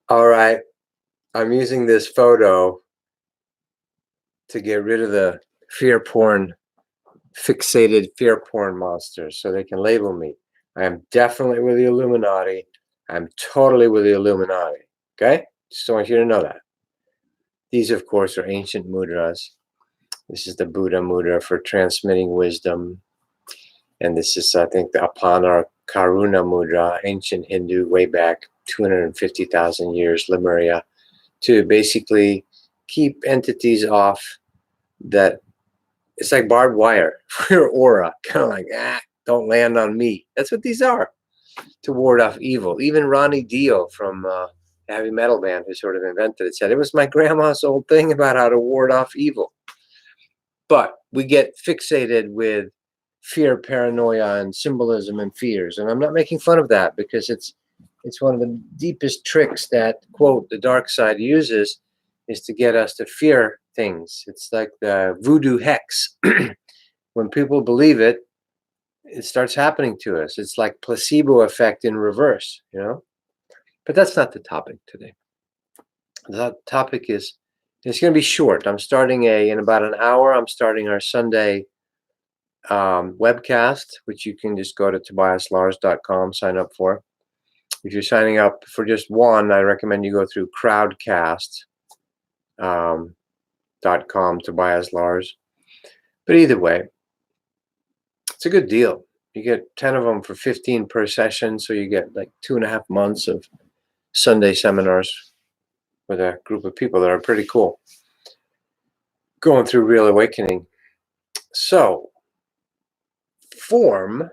All right, I'm using this photo to get rid of the fear porn, fixated fear porn monsters so they can label me. I am definitely with the Illuminati. I'm totally with the Illuminati. Okay? Just want you to know that. These, of course, are ancient mudras. This is the Buddha mudra for transmitting wisdom. And this is, I think, the Apana Karuna mudra, ancient Hindu, way back 250,000 years, Lemuria, to basically keep entities off that. It's like barbed wire for your aura, kind of like, don't land on me. That's what these are, to ward off evil. Even Ronnie Dio from the heavy metal band, who sort of invented it, said it was my grandma's old thing about how to ward off evil. But we get fixated with fear, paranoia, and symbolism and fears. And I'm not making fun of that, because it's one of the deepest tricks that, quote, the dark side uses, is to get us to fear things. It's like the voodoo hex. When people believe it, it starts happening to us. It's like placebo effect in reverse, you know? But that's not the topic today. The topic is, it's going to be short. I'm starting in about an hour, I'm starting our Sunday webcast, which you can just go to tobiaslars.com, sign up for. If you're signing up for just one, I recommend you go through crowdcast.com, Tobias Lars. But either way, it's a good deal. You get 10 of them for 15 per session, so you get like 2.5 months of Sunday seminars with a group of people that are pretty cool, going through real awakening. So, form,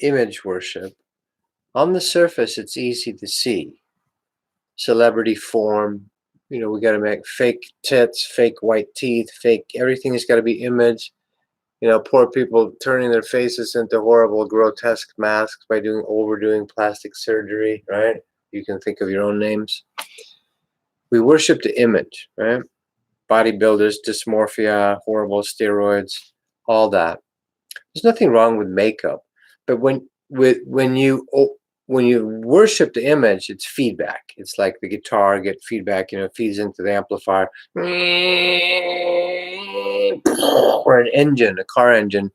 image worship, on the surface, it's easy to see. Celebrity form, we got to make fake tits, fake white teeth, fake everything has got to be image. Poor people turning their faces into horrible, grotesque masks by overdoing plastic surgery, right? You can think of your own names. We worship the image, right? Bodybuilders, dysmorphia, horrible steroids, all that. There's nothing wrong with makeup, but when you worship the image, it's feedback. It's like the guitar get feedback, feeds into the amplifier. Or an engine, a car engine,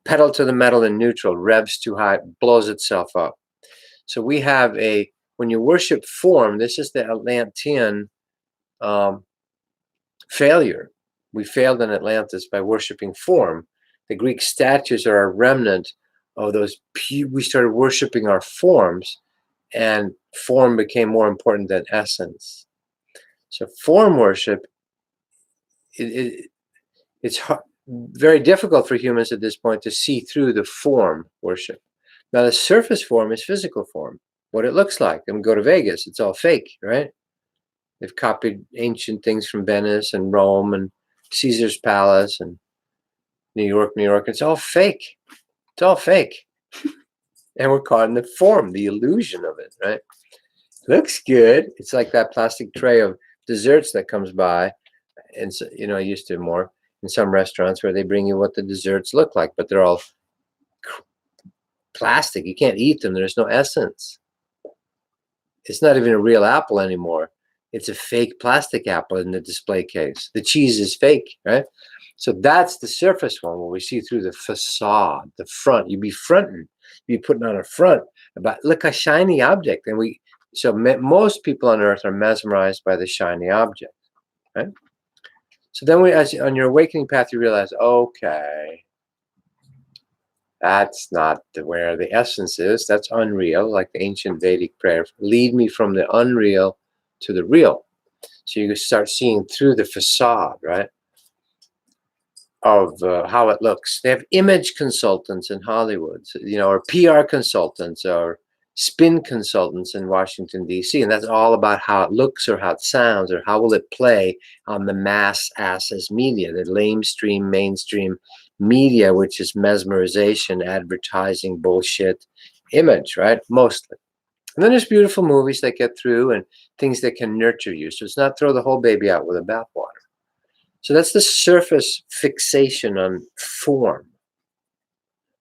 pedal to the metal in neutral, revs too high, blows itself up. So we have when you worship form, this is the Atlantean failure. We failed in Atlantis by worshiping form. The Greek statues are a remnant of those. We started worshiping our forms, and form became more important than essence. So form worship, it's hard, very difficult for humans at this point to see through the form worship. Now, the surface form is physical form, what it looks like. And go to Vegas, it's all fake, right? They've copied ancient things from Venice and Rome and Caesar's Palace and New York. It's all fake. It's all fake. And we're caught in the form, the illusion of it, right? Looks good. It's like that plastic tray of desserts that comes by. And, I used to more in some restaurants where they bring you what the desserts look like, but they're all plastic. You can't eat them. There's no essence. It's not even a real apple anymore. It's a fake plastic apple in the display case. The cheese is fake, right? So that's the surface one, where we see through the facade, the front. You'd be fronting, you'd be putting on a front about, look, a shiny object. And most people on earth are mesmerized by the shiny object, right? So then on your awakening path, you realize, okay, that's not where the essence is. That's unreal, like the ancient Vedic prayer. Lead me from the unreal to the real. So you start seeing through the facade, right, of how it looks. They have image consultants in Hollywood, or PR consultants or spin consultants in Washington, D.C. And that's all about how it looks or how it sounds or how will it play on the mass asses media, the lamestream, mainstream media, which is mesmerization, advertising, bullshit, image, right? Mostly. And then there's beautiful movies that get through and things that can nurture you. So it's not throw the whole baby out with the bathwater. So that's the surface fixation on form.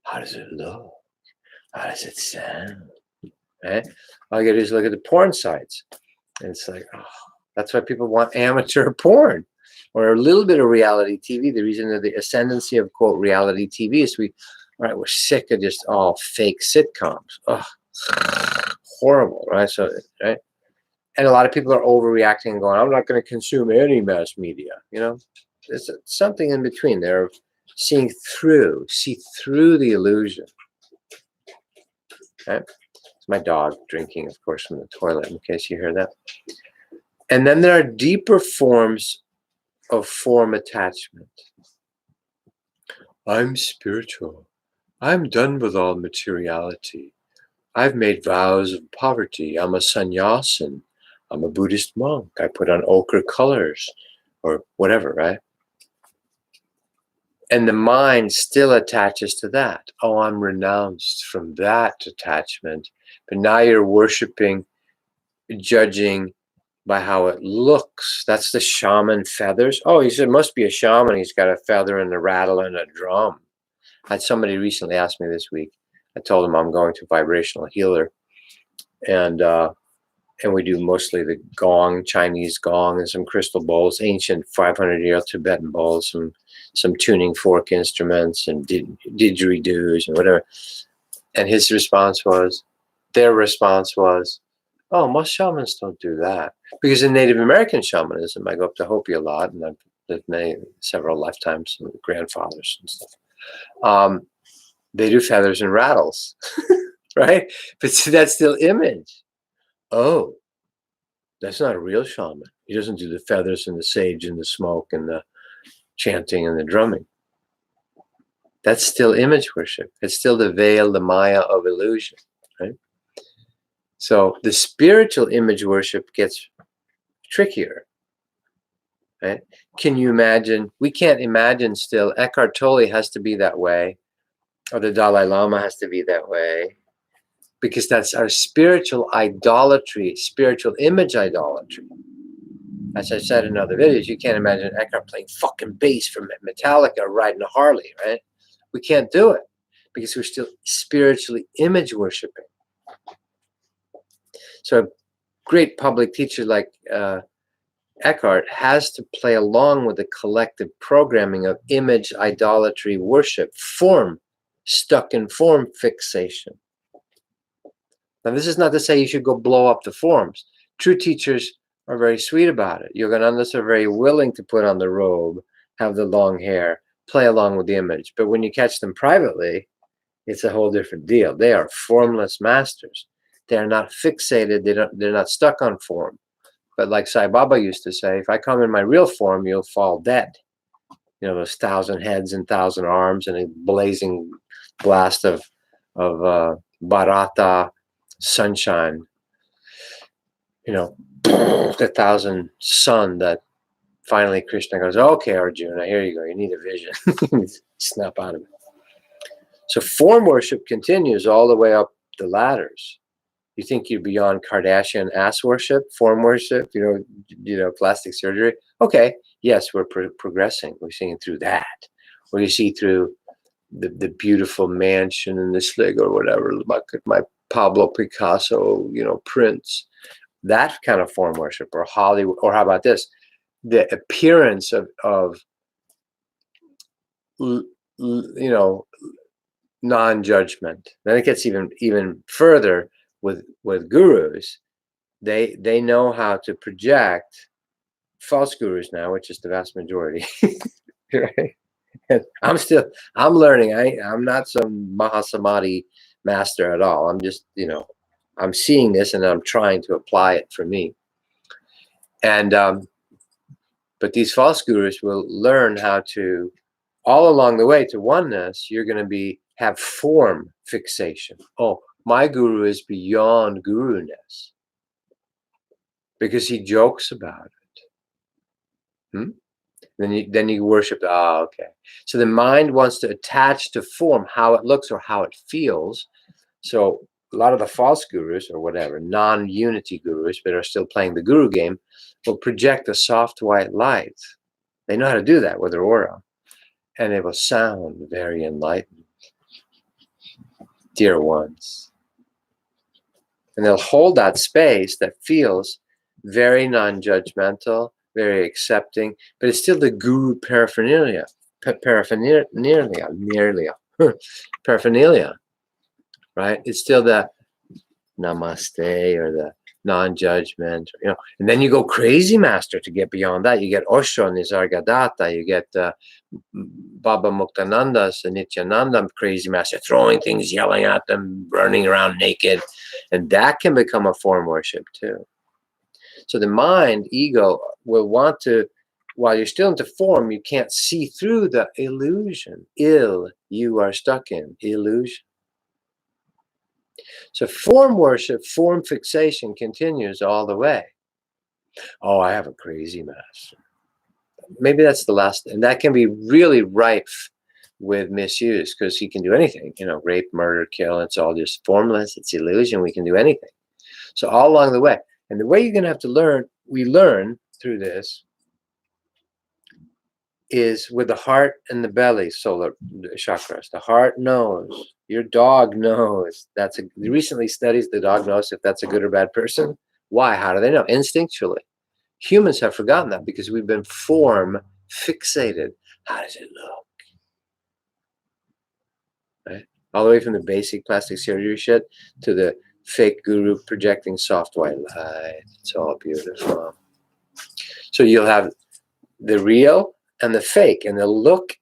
How does it look? How does it sound? right? All you gotta do is look at the porn sites. And it's like, oh, that's why people want amateur porn or a little bit of reality TV. The reason of the ascendancy of, quote, reality TV is we're sick of just all fake sitcoms. Oh, horrible, right? So, right? And a lot of people are overreacting and going, I'm not going to consume any mass media. There's something in between. They're see through the illusion. Okay? It's my dog drinking, of course, from the toilet, in case you hear that. And then there are deeper forms of form attachment. I'm spiritual. I'm done with all materiality. I've made vows of poverty. I'm a sannyasin. I'm a Buddhist monk. I put on ochre colors or whatever, right? And the mind still attaches to that. Oh, I'm renounced from that attachment. But now you're worshiping, judging by how it looks. That's the shaman feathers. Oh, he said, must be a shaman. He's got a feather and a rattle and a drum. I had somebody recently ask me this week. I told him I'm going to vibrational healer. And we do mostly the gong, Chinese gong, and some crystal bowls, ancient 500-year Tibetan bowls, some tuning fork instruments and didgeridoos and whatever. And their response was, oh, most shamans don't do that. Because in Native American shamanism, I go up to Hopi a lot, and I've lived several lifetimes with grandfathers and stuff. They do feathers and rattles, right? But see, that's still image. Oh, that's not a real shaman. He doesn't do the feathers and the sage and the smoke and the chanting and the drumming. That's still image worship. It's still the veil, the Maya of illusion, right? So the spiritual image worship gets trickier, right? Can you imagine? We can't imagine still. Eckhart Tolle has to be that way, or the Dalai Lama has to be that way, because that's our spiritual idolatry, spiritual image idolatry. As I said in other videos, you can't imagine Eckhart playing fucking bass from Metallica riding a Harley, right? We can't do it because we're still spiritually image worshiping. So a great public teacher like Eckhart has to play along with the collective programming of image idolatry worship, stuck in form fixation. Now, this is not to say you should go blow up the forms. True teachers are very sweet about it. Yoganandas are very willing to put on the robe, have the long hair, play along with the image. But when you catch them privately, it's a whole different deal. They are formless masters. They are not fixated. They're not stuck on form. But like Sai Baba used to say, if I come in my real form, you'll fall dead. Those 1,000 heads and 1,000 arms and a blazing blast of Bharata sunshine, 1,000 sun that finally Krishna goes, okay, Arjuna, here you go. You need a vision. Snap out of it. So form worship continues all the way up the ladders. You think you're beyond Kardashian ass worship, form worship, plastic surgery. Okay, yes, we're progressing. We're seeing through that. Or you see through the beautiful mansion in the Slig or whatever, my Pablo Picasso, prints. That kind of form worship, or Hollywood, or how about this? The appearance of non-judgment. Then it gets even further with gurus. They know how to project false gurus now, which is the vast majority. Right? And I'm learning. I'm not some Mahasamadhi master at all. I'm just, I'm seeing this and I'm trying to apply it for me. And but these false gurus will learn how to, all along the way to oneness, you're going to have form fixation. Oh, my guru is beyond guru-ness because he jokes about it. Then you worship. Okay. So the mind wants to attach to form, how it looks or how it feels. So a lot of the false gurus or whatever, non-unity gurus, but are still playing the guru game, will project a soft white light. They know how to do that with their aura. And it will sound very enlightened. Dear ones, And they'll hold that space that feels very non-judgmental, very accepting, but it's still the guru paraphernalia, paraphernalia, right? It's still the namaste or the non-judgment, and then you go crazy master to get beyond that. You get Osho, Nisargadatta, you get Baba Muktananda's and Nityananda, crazy master, throwing things, yelling at them, running around naked, and that can become a form worship too. So the mind, ego, will want to, while you're still into form, you can't see through the illusion. You are stuck in illusion. So form worship, form fixation continues all the way. Oh, I have a crazy master. Maybe that's the last, and that can be really rife with misuse because he can do anything, rape, murder, kill. It's all just formless. It's illusion. We can do anything. So all along the way. And the way you're going to have to learn, we learn through this, is with the heart and the belly solar chakras. The heart knows. Your dog knows. Recently studies, the dog knows if that's a good or bad person. Why? How do they know? Instinctually. Humans have forgotten that because we've been form fixated. How does it look? Right? All the way from the basic plastic surgery shit to the fake guru projecting soft white light. It's all beautiful. So you'll have the real and the fake, and they'll look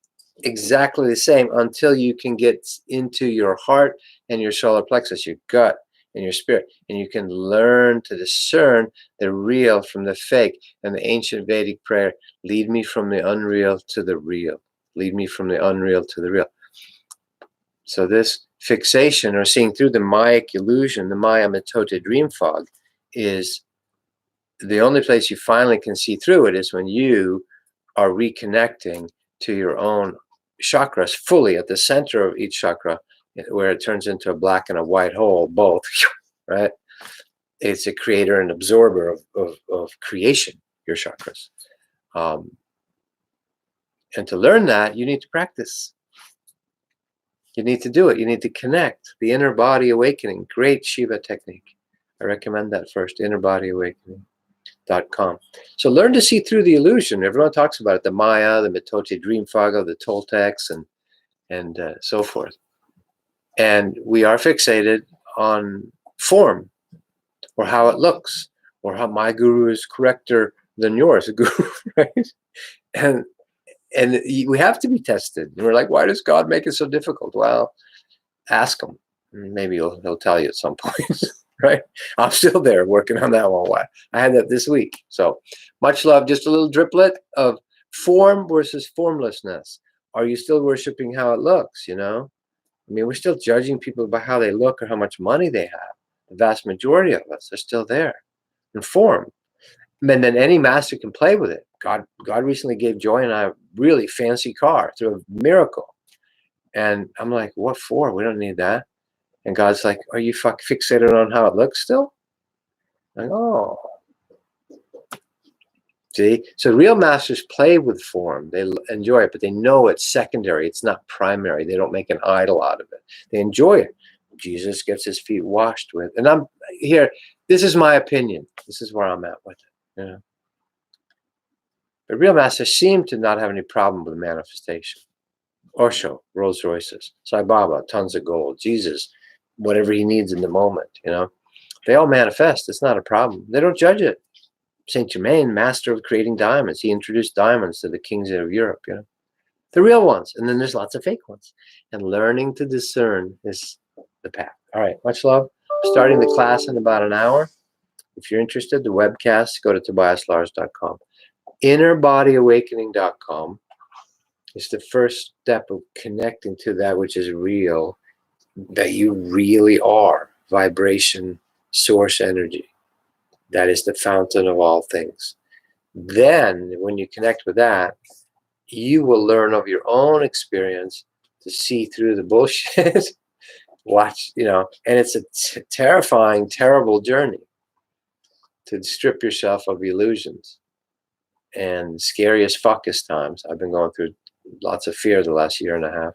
exactly the same until you can get into your heart and your solar plexus, your gut and your spirit, and you can learn to discern the real from the fake. And the ancient Vedic prayer, lead me from the unreal to the real. Lead me from the unreal to the real. So this fixation, or seeing through the Mayic illusion, the Maya Mitote dream fog, is the only place you finally can see through it is when you are reconnecting to your own chakras fully at the center of each chakra, where it turns into a black and a white hole, both, right? It's a creator and absorber of creation, your chakras. And to learn that, you need to practice. You need to do it. You need to connect. The inner body awakening, great Shiva technique. I recommend that first, innerbodyawakening.com. So learn to see through the illusion. Everyone talks about it, the Maya, the Mitote dream fog, the Toltecs, and so forth. And we are fixated on form, or how it looks, or how my guru is correcter than yours, guru, right? And we have to be tested. And we're like, why does God make it so difficult? Well, ask him. Maybe he'll tell you at some point, right? I'm still there working on that one. I had that this week. So much love. Just a little driplet of form versus formlessness. Are you still worshiping how it looks, I mean, we're still judging people by how they look or how much money they have. The vast majority of us are still there in form. And then any master can play with it. God recently gave Joy and I a really fancy car through a miracle. And I'm like, what for? We don't need that. And God's like, are you fixated on how it looks still? Like, oh. See? So real masters play with form. They enjoy it, but they know it's secondary. It's not primary. They don't make an idol out of it. They enjoy it. Jesus gets his feet washed with. And I'm here. This is my opinion. This is where I'm at with it. But real masters seem to not have any problem with manifestation. Osho, Rolls Royces. Sai Baba, tons of gold. Jesus, whatever he needs in the moment, They all manifest. It's not a problem. They don't judge it. Saint Germain, master of creating diamonds. He introduced diamonds to the kings of Europe, The real ones. And then there's lots of fake ones. And learning to discern is the path. All right, much love. Starting the class in about an hour. If you're interested, the webcast, go to tobiaslars.com. Innerbodyawakening.com is the first step of connecting to that which is real, that you really are. Vibration, source energy. That is the fountain of all things. Then, when you connect with that, you will learn of your own experience to see through the bullshit. Watch, and it's a terrifying, terrible journey to strip yourself of illusions. And scary as fuckest times. I've been going through lots of fear the last year and a half,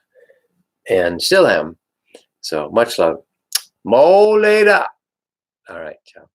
and still am. So much love. Mo later. All right, ciao.